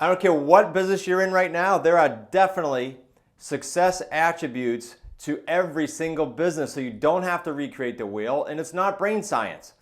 I don't care what business you're in right now, there are definitely success attributes to every single business, so you don't have to recreate the wheel, and it's not brain science.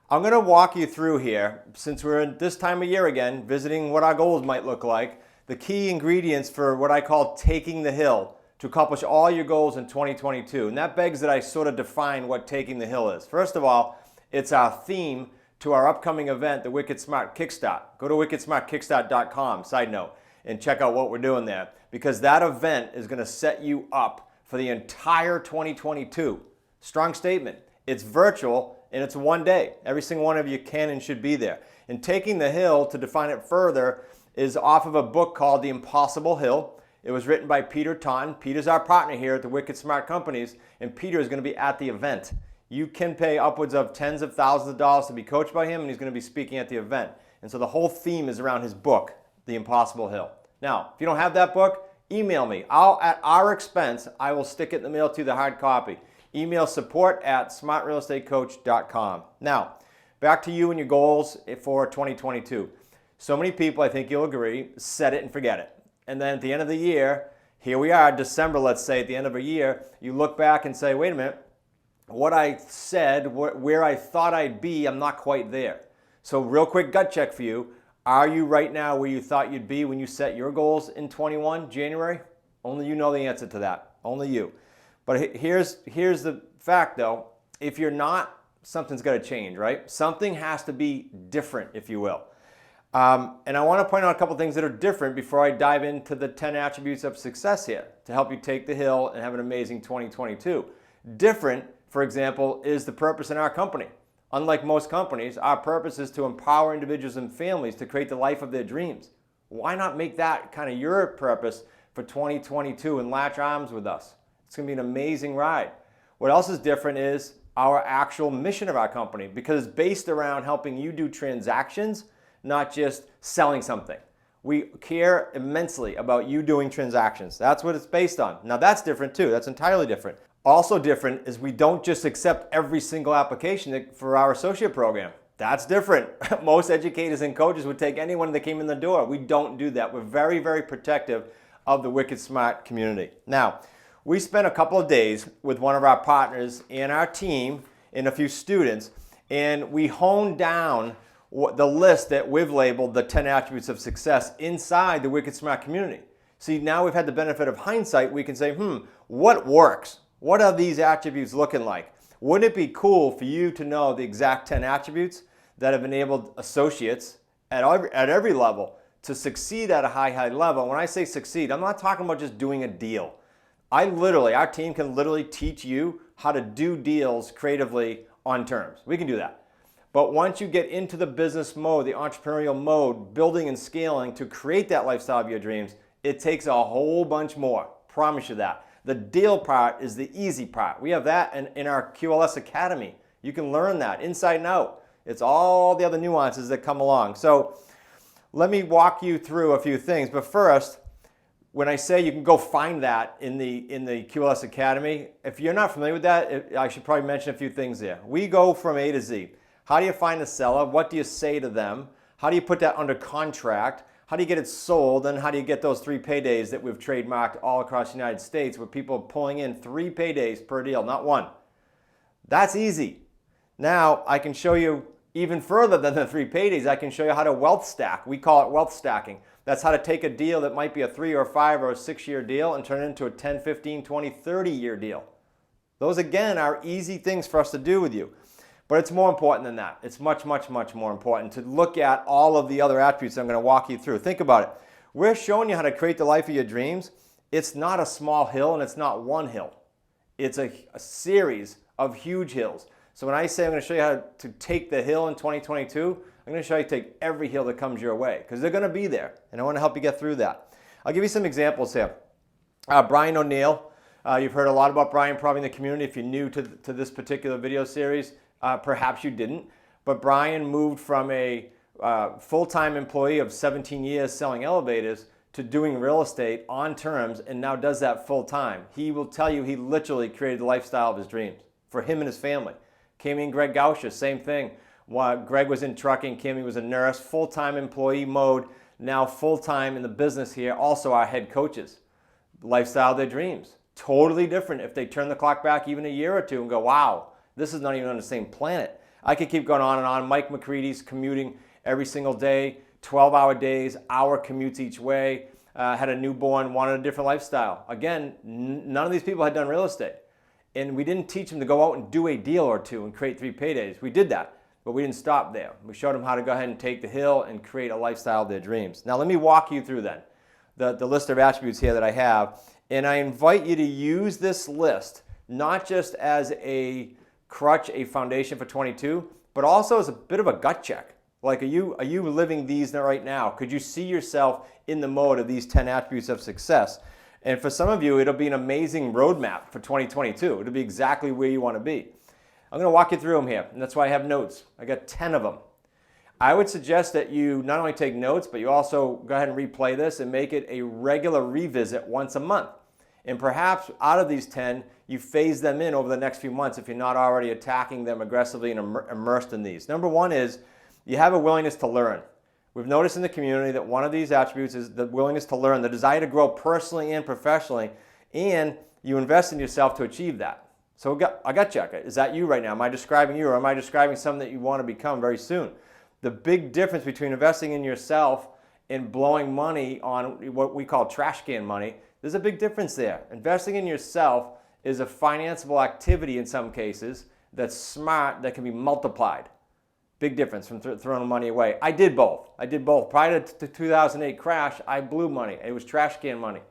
I'm going to walk you through here, since we're in this time of year again, visiting what our goals might look like, the key ingredients for what I call taking the hill to accomplish all your goals in 2022. And that begs that I sort of define what taking the hill is. First of all, it's our theme to our upcoming event, the Wicked Smart Kickstart. Go to wickedsmartkickstart.com, side note, and check out what we're doing there, because that event is going to set you up for the entire 2022. Strong statement. It's virtual and it's one day. Every single one of you can and should be there. And taking the hill, to define it further, is off of a book called The Impossible Hill. It was written by Peter Taunton. Peter's our partner here at the Wicked Smart Companies, and Peter is going to be at the event. You can pay upwards of tens of thousands of dollars to be coached by him, and he's going to be speaking at the event. And so the whole theme is around his book, The Impossible Hill. Now, if you don't have that book, email me. At our expense, I will stick it in the mail to you, the hard copy. Email support@smartrealestatecoach.com. Now, back to you and your goals for 2022. So many people, I think you'll agree, set it and forget it. And then at the end of the year, here we are, December, let's say, at the end of a year, you look back and say, wait a minute, what I said, where I thought I'd be, I'm not quite there. So real quick gut check for you. Are you right now where you thought you'd be when you set your goals in 21, January? Only you know the answer to that. Only you. But here's the fact though. If you're not, something's got to change, right? Something has to be different, if you will. And I want to point out a couple things that are different before I dive into the 10 attributes of success here to help you take the hill and have an amazing 2022. Different, for example, is the purpose in our company. Unlike most companies, our purpose is to empower individuals and families to create the life of their dreams. Why not make that kind of your purpose for 2022 and latch arms with us? It's going to be an amazing ride. What else is different is our actual mission of our company, because it's based around helping you do transactions, not just selling something. We care immensely about you doing transactions. That's what it's based on. Now that's different too. That's entirely different. Also different is we don't just accept every single application for our associate program. That's different. Most educators and coaches would take anyone that came in the door. We don't do that. We're very, very protective of the Wicked Smart community. Now, we spent a couple of days with one of our partners and our team and a few students, and we honed down the list that we've labeled the 10 attributes of success inside the Wicked Smart community. See, now we've had the benefit of hindsight. We can say, what works? What are these attributes looking like? Wouldn't it be cool for you to know the exact 10 attributes that have enabled associates at every level to succeed at a high level? When I say succeed, I'm not talking about just doing a deal. Our team can literally teach you how to do deals creatively on terms. We can do that. But once you get into the business mode, the entrepreneurial mode, building and scaling to create that lifestyle of your dreams, it takes a whole bunch more. Promise you that. The deal part is the easy part. We have that in our QLS Academy. You can learn that inside and out. It's all the other nuances that come along. So let me walk you through a few things. But first, when I say you can go find that in the QLS Academy, if you're not familiar with that, I should probably mention a few things there. We go from A to Z. How do you find the seller? What do you say to them? How do you put that under contract? How do you get it sold? And how do you get those 3 paydays that we've trademarked all across the United States, where people are pulling in 3 paydays per deal, not 1? That's easy. Now I can show you even further than the 3 paydays. I can show you how to wealth stack. We call it wealth stacking. That's how to take a deal that might be a 3 or 5 or a 6-year deal and turn it into a 10, 15, 20, 30-year deal. Those again are easy things for us to do with you. But it's more important than that. It's much, much, much more important to look at all of the other attributes I'm going to walk you through. Think about it. We're showing you how to create the life of your dreams. It's not a small hill and it's not one hill. It's a series of huge hills. So when I say I'm going to show you how to take the hill in 2022, I'm going to show you how to take every hill that comes your way, because they're going to be there. And I want to help you get through that. I'll give you some examples here. Brian O'Neill. You've heard a lot about Brian probably in the community if you're new to this particular video series. Perhaps you didn't, but Brian moved from a full-time employee of 17 years selling elevators to doing real estate on terms, and now does that full-time. He will tell you he literally created the lifestyle of his dreams for him and his family. Cami and Greg Gausha, same thing. While Greg was in trucking, Cami was a nurse, full-time employee mode. now full-time in the business here, also our head coaches. Lifestyle of their dreams. Totally different if they turn the clock back even a year or two and go, wow, this is not even on the same planet. I could keep going on and on. Mike McCready's commuting every single day, 12-hour days, hour commutes each way, had a newborn, wanted a different lifestyle. Again, none of these people had done real estate. And we didn't teach them to go out and do a deal or two and create 3 paydays. We did that, but we didn't stop there. We showed them how to go ahead and take the hill and create a lifestyle of their dreams. Now let me walk you through then the list of attributes here that I have. And I invite you to use this list, not just as a crutch, a foundation for 22, but also as a bit of a gut check. Like, are you living these right now? Could you see yourself in the mode of these 10 attributes of success? And for some of you, it'll be an amazing roadmap for 2022. It'll be exactly where you want to be. I'm going to walk you through them here, and that's why I have notes. I got 10 of them. I would suggest that you not only take notes, but you also go ahead and replay this and make it a regular revisit once a month. And perhaps out of these 10, you phase them in over the next few months if you're not already attacking them aggressively and immersed in these. Number one is you have a willingness to learn. We've noticed in the community that one of these attributes is the willingness to learn, the desire to grow personally and professionally, and you invest in yourself to achieve that. So I got you. Is that you right now? Am I describing you, or am I describing something that you want to become very soon? The big difference between investing in yourself and blowing money on what we call trash can money, there's a big difference there. Investing in yourself is a financeable activity in some cases that's smart, that can be multiplied. Big difference from throwing money away. I did both. Prior to the 2008 crash, I blew money. It was trash can money.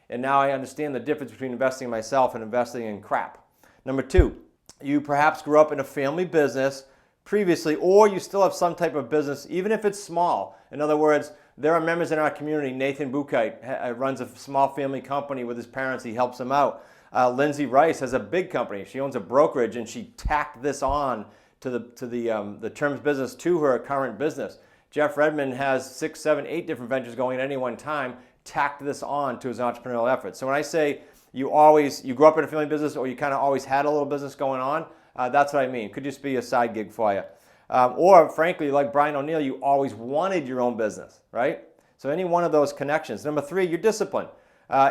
And now I understand the difference between investing in myself and investing in crap. Number two, you perhaps grew up in a family business previously, or you still have some type of business, even if it's small. In other words, there are members in our community. Nathan Bukite runs a small family company with his parents. He helps them out. Lindsay Rice has a big company. She owns a brokerage, and she tacked this on to the terms business to her current business. Jeff Redmond has 6, 7, 8 different ventures going at any one time, tacked this on to his entrepreneurial efforts. So when I say you grew up in a family business, or you kind of always had a little business going on, that's what I mean. Could just be a side gig for you. Or frankly, like Brian O'Neill, you always wanted your own business, right? So any one of those connections. Number three, you're disciplined.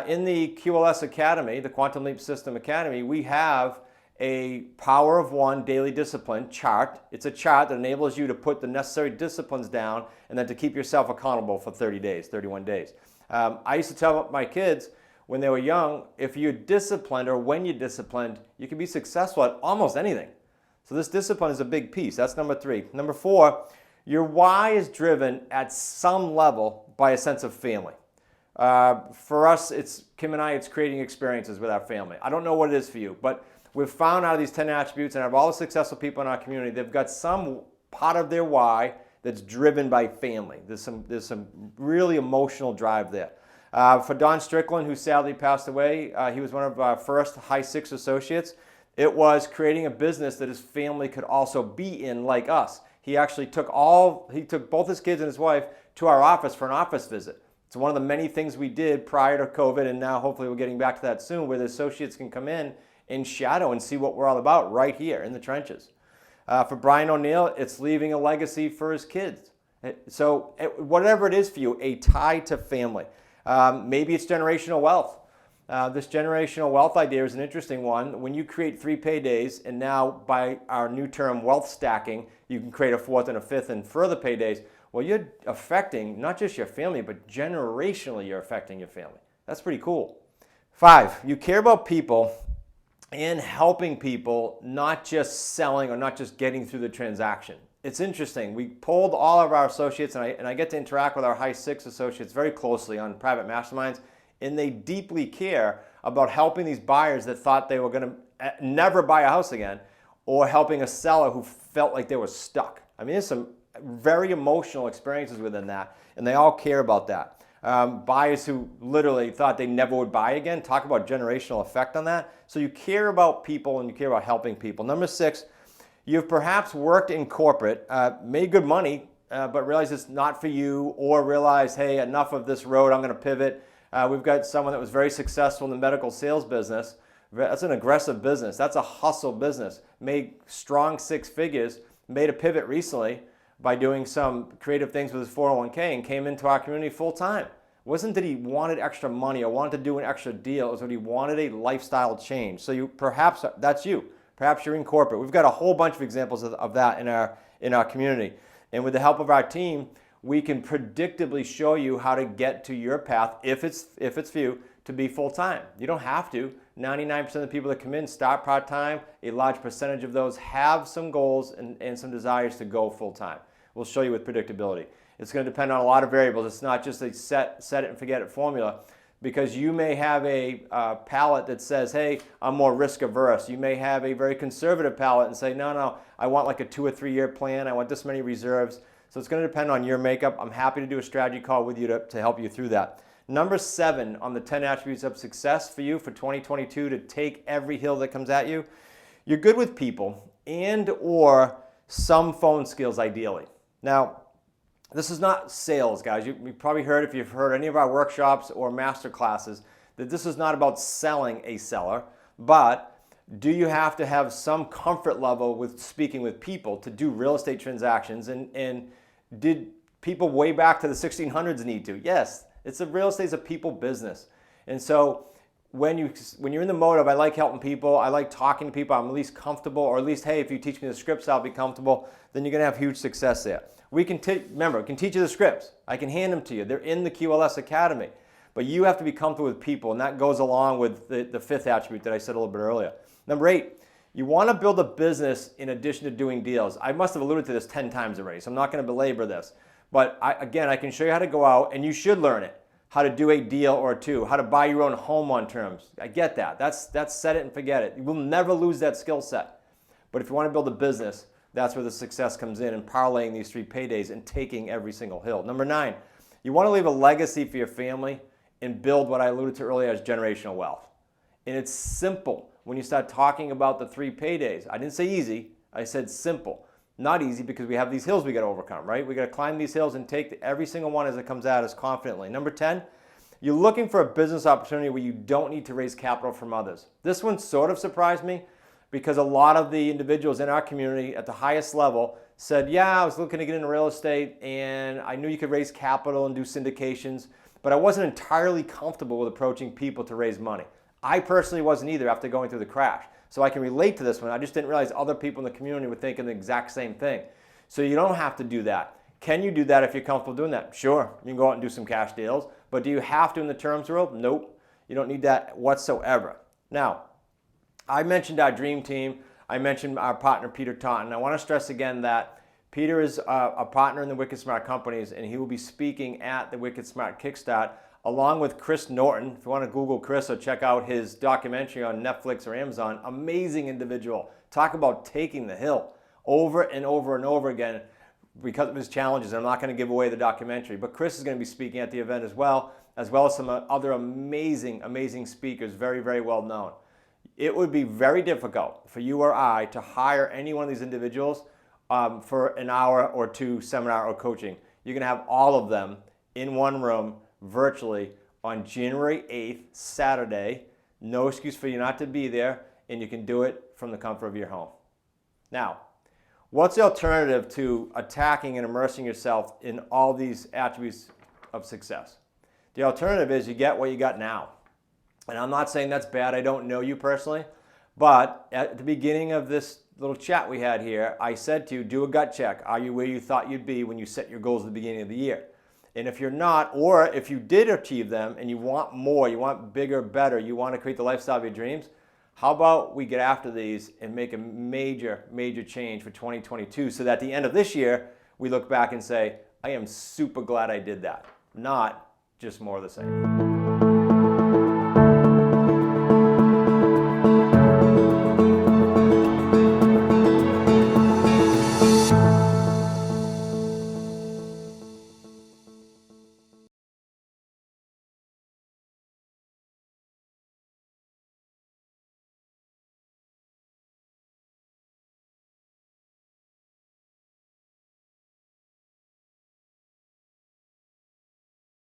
In the QLS Academy, the Quantum Leap System Academy, we have a Power of One daily discipline chart. It's a chart that enables you to put the necessary disciplines down and then to keep yourself accountable for 30 days, 31 days. I used to tell my kids when they were young, if you're disciplined, or when you're disciplined, you can be successful at almost anything. So this discipline is a big piece. That's number three. Number four, your why is driven at some level by a sense of family. For us, Kim and I, it's creating experiences with our family. I don't know what it is for you, but we've found out of these 10 attributes, and out of all the successful people in our community, they've got some part of their why that's driven by family. There's some really emotional drive there. For Don Strickland, who sadly passed away, he was one of our first high 6 associates. It was creating a business that his family could also be in, like us. He actually took both his kids and his wife to our office for an office visit. It's one of the many things we did prior to COVID, and now hopefully we're getting back to that soon, where the associates can come in and shadow and see what we're all about right here in the trenches. For Brian O'Neill, it's leaving a legacy for his kids. So whatever it is for you, a tie to family. Maybe it's generational wealth. This generational wealth idea is an interesting one. When you create 3 paydays, and now by our new term, wealth stacking, you can create a 4th and a 5th and further paydays. Well, you're affecting not just your family, but generationally you're affecting your family. That's pretty cool. 5, you care about people and helping people, not just selling or not just getting through the transaction. It's interesting. We polled all of our associates, and I get to interact with our high 6 associates very closely on private masterminds, and they deeply care about helping these buyers that thought they were going to never buy a house again, or helping a seller who felt like they were stuck. I mean, there's some very emotional experiences within that, and they all care about that. Buyers who literally thought they never would buy again, talk about generational effect on that. So you care about people and you care about helping people. Number 6, you've perhaps worked in corporate, made good money, but realized it's not for you, or realized, hey, enough of this road, I'm going to pivot. We've got someone that was very successful in the medical sales business. That's an aggressive business. That's a hustle business. Made strong 6 figures, made a pivot recently, by doing some creative things with his 401k and came into our community full time. It wasn't that he wanted extra money or wanted to do an extra deal. It was that he wanted a lifestyle change. So perhaps that's you. Perhaps you're in corporate. We've got a whole bunch of examples of that in our community. And with the help of our team, we can predictably show you how to get to your path, if it's for you, to be full-time. You don't have to. 99% of the people that come in start part-time. A large percentage of those have some goals and some desires to go full-time. We'll show you with predictability. It's going to depend on a lot of variables. It's not just a set it and forget it formula, because you may have a palette that says, hey, I'm more risk averse. You may have a very conservative palette and say, no, I want like a 2 or 3 year plan. I want this many reserves. So it's going to depend on your makeup. I'm happy to do a strategy call with you to help you through that. Number 7 on the 10 attributes of success for you for 2022 to take every hill that comes at you. You're good with people and or some phone skills ideally. Now, this is not sales, guys. You've probably heard, if you've heard any of our workshops or master classes, that this is not about selling a seller, but do you have to have some comfort level with speaking with people to do real estate transactions? And did people way back to the 1600s need to? Yes, real estate is a people business. And so when you're in the mode of, I like helping people, I like talking to people, I'm at least comfortable, or at least, hey, if you teach me the scripts, I'll be comfortable, then you're going to have huge success there. We can teach you the scripts. I can hand them to you. They're in the QLS Academy. But you have to be comfortable with people, and that goes along with the 5th attribute that I said a little bit earlier. Number 8, you want to build a business in addition to doing deals. I must have alluded to this 10 times already, so I'm not going to belabor this. But again, I can show you how to go out, and you should learn it. How to do a deal or two, how to buy your own home on terms. I get that. That's set it and forget it. You will never lose that skill set. But if you want to build a business, that's where the success comes in parlaying these 3 paydays and taking every single hill. Number 9, you want to leave a legacy for your family and build what I alluded to earlier as generational wealth. And it's simple when you start talking about the 3 paydays. I didn't say easy, I said simple. Not easy because we have these hills we got to overcome, right? We got to climb these hills and take every single one as it comes at us confidently. Number 10, you're looking for a business opportunity where you don't need to raise capital from others. This one sort of surprised me because a lot of the individuals in our community at the highest level said, yeah, I was looking to get into real estate and I knew you could raise capital and do syndications, but I wasn't entirely comfortable with approaching people to raise money. I personally wasn't either after going through the crash. So I can relate to this one. I just didn't realize other people in the community were thinking the exact same thing. So you don't have to do that. Can you do that if you're comfortable doing that? Sure, you can go out and do some cash deals, but do you have to in the terms world? Nope, you don't need that whatsoever. Now, I mentioned our dream team. I mentioned our partner, Peter Taunton. I want to stress again that Peter is a partner in the Wicked Smart Companies, and he will be speaking at the Wicked Smart Kickstart along with Chris Norton. If you want to Google Chris or check out his documentary on Netflix or Amazon, amazing individual. Talk about taking the hill over and over and over again because of his challenges. I'm not going to give away the documentary, but Chris is going to be speaking at the event as well as some other amazing, amazing speakers, very, very well known. It would be very difficult for you or I to hire any one of these individuals for an hour or 2 seminar or coaching. You're going to have all of them in one room virtually on January 8th, Saturday. No excuse for you not to be there, and you can do it from the comfort of your home. Now, what's the alternative to attacking and immersing yourself in all these attributes of success? The alternative is you get what you got now. And I'm not saying that's bad. I don't know you personally, but at the beginning of this little chat we had here, I said to you, do a gut check. Are you where you thought you'd be when you set your goals at the beginning of the year? And if you're not, or if you did achieve them and you want more, you want bigger, better, you want to create the lifestyle of your dreams, how about we get after these and make a major, major change for 2022 so that at the end of this year, we look back and say, I am super glad I did that, not just more of the same.